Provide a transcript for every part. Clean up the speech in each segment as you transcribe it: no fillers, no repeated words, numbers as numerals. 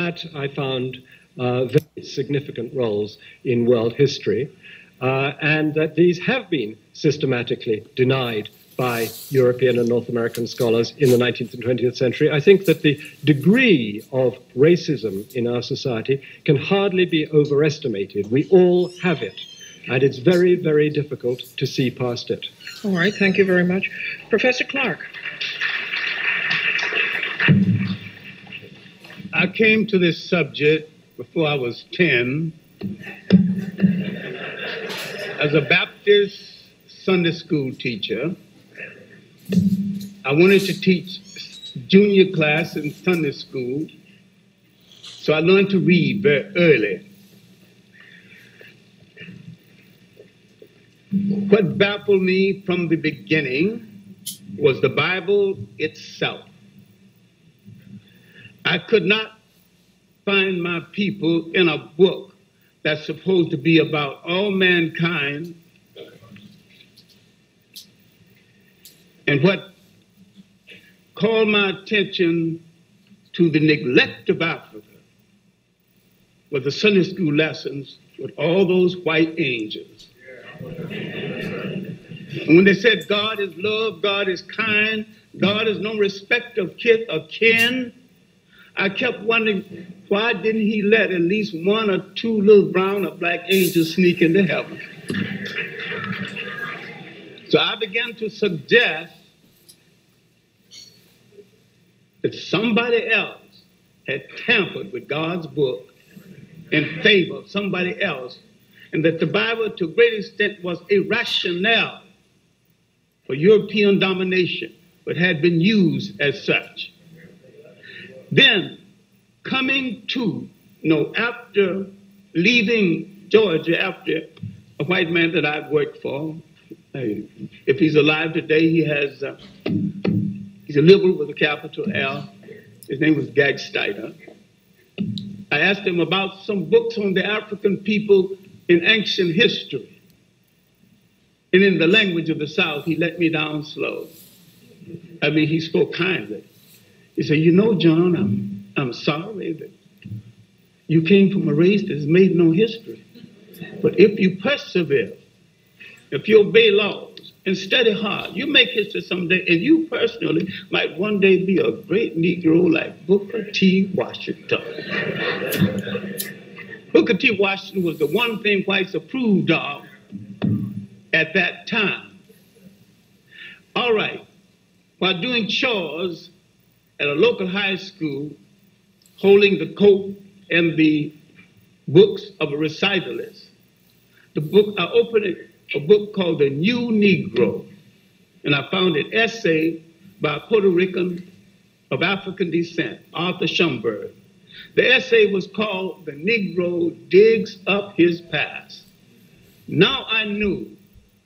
had, I found, very significant roles in world history, and that these have been systematically denied by European and North American scholars in the 19th and 20th century. I think that the degree of racism in our society can hardly be overestimated. We all have it, and it's very, very difficult to see past it. All right, thank you very much. Professor Clarke. I came to this subject before I was 10 as a Baptist Sunday school teacher. I wanted to teach junior class in Sunday school, so I learned to read very early. What baffled me from the beginning was the Bible itself. I could not find my people in a book that's supposed to be about all mankind. And what called my attention to the neglect of Africa was the Sunday school lessons with all those white angels. And when they said God is love, God is kind, God is no respect of kith or kin, I kept wondering, why didn't he let at least one or two little brown or black angels sneak into heaven? So I began to suggest that somebody else had tampered with God's book in favor of somebody else, and that the Bible, to a great extent, was a rationale for European domination, but had been used as such. Then, coming to, after leaving Georgia, after a white man that I've worked for, if he's alive today, he's a liberal with a capital L. His name was Gagsteiner. I asked him about some books on the African people in ancient history. And in the language of the South, he let me down slow. He spoke kindly. He said, John, I'm sorry that you came from a race that has made no history. But if you persevere, if you obey laws and study hard, you make history someday, and you personally might one day be a great Negro like Booker T. Washington. Booker T. Washington was the one thing whites approved of at that time. All right, while doing chores at a local high school, holding the coat and the books of a recitalist, I opened a book called The New Negro, and I found an essay by a Puerto Rican of African descent, Arthur Schomburg. The essay was called The Negro Digs Up His Past. Now I knew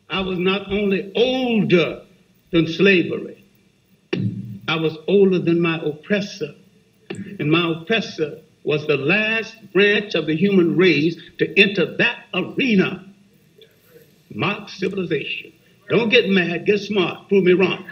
I was not only older than slavery, I was older than my oppressor, and my oppressor was the last branch of the human race to enter that arena. Mock civilization. Don't get mad, get smart, prove me wrong.